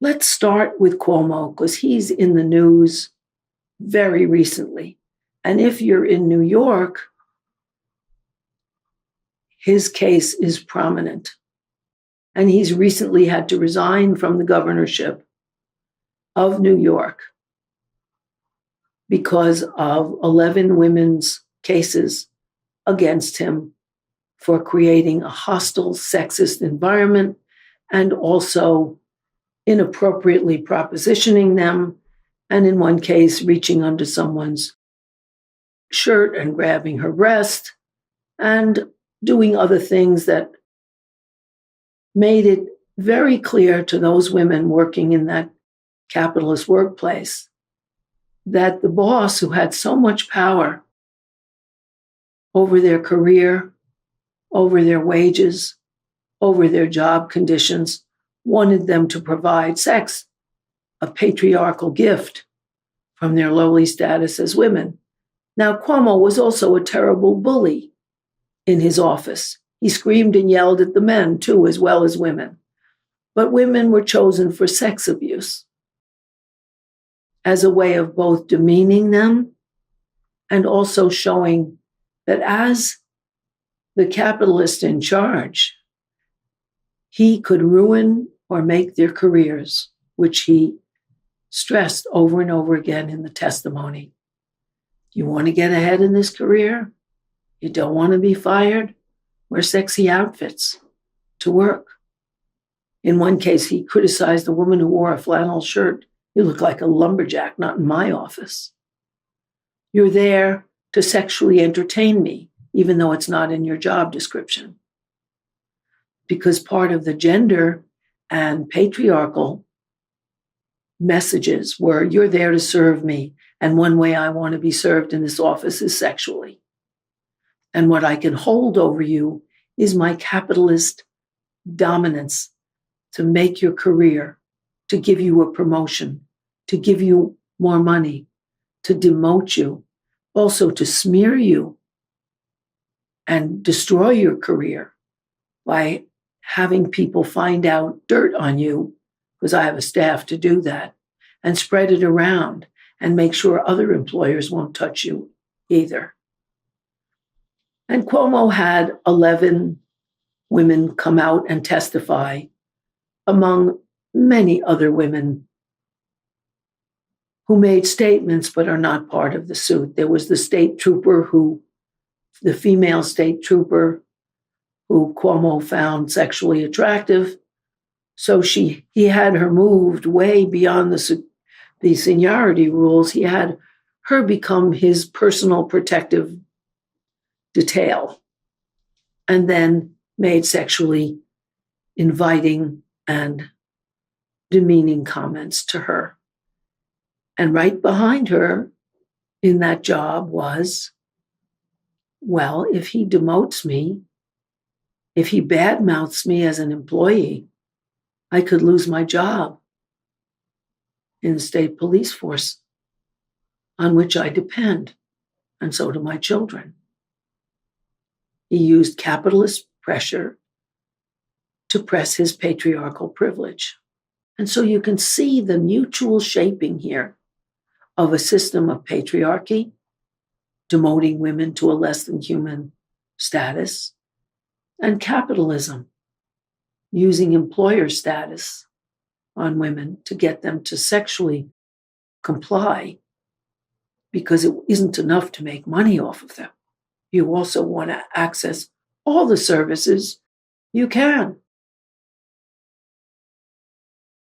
Let's start with Cuomo because he's in the news very recently. And if you're in New York, his case is prominent. And he's recently had to resign from the governorship of New York because of 11 women's cases against him for creating a hostile, sexist environment and also inappropriately propositioning them, and in one case, reaching under someone's shirt and grabbing her breast and doing other things that made it very clear to those women working in that capitalist workplace that the boss, who had so much power over their career, over their wages, over their job conditions, wanted them to provide sex, a patriarchal gift from their lowly status as women. Now, Cuomo was also a terrible bully in his office. He screamed and yelled at the men, too, as well as women. But women were chosen for sex abuse as a way of both demeaning them and also showing that as the capitalist in charge, he could ruin or make their careers, which he stressed over and over again in the testimony. You want to get ahead in this career? You don't want to be fired? Wear sexy outfits to work. In one case, he criticized a woman who wore a flannel shirt. You look like a lumberjack, not in my office. You're there to sexually entertain me, even though it's not in your job description. Because part of the gender and patriarchal messages were, you're there to serve me, and one way I want to be served in this office is sexually. And what I can hold over you is my capitalist dominance to make your career, to give you a promotion, to give you more money, to demote you, also to smear you and destroy your career by having people find out dirt on you, because I have a staff to do that, and spread it around and make sure other employers won't touch you either. And Cuomo had 11 women come out and testify, among many other women who made statements but are not part of the suit. There was the female state trooper who Cuomo found sexually attractive. So he had her moved way beyond the seniority rules. He had her become his personal protective detail, and then made sexually inviting and demeaning comments to her. And right behind her in that job was, well, if he demotes me, if he badmouths me as an employee, I could lose my job in the state police force on which I depend, and so do my children. He used capitalist pressure to press his patriarchal privilege. And so you can see the mutual shaping here of a system of patriarchy, demoting women to a less than human status, and capitalism, using employer status on women to get them to sexually comply, because it isn't enough to make money off of them. You also want to access all the services you can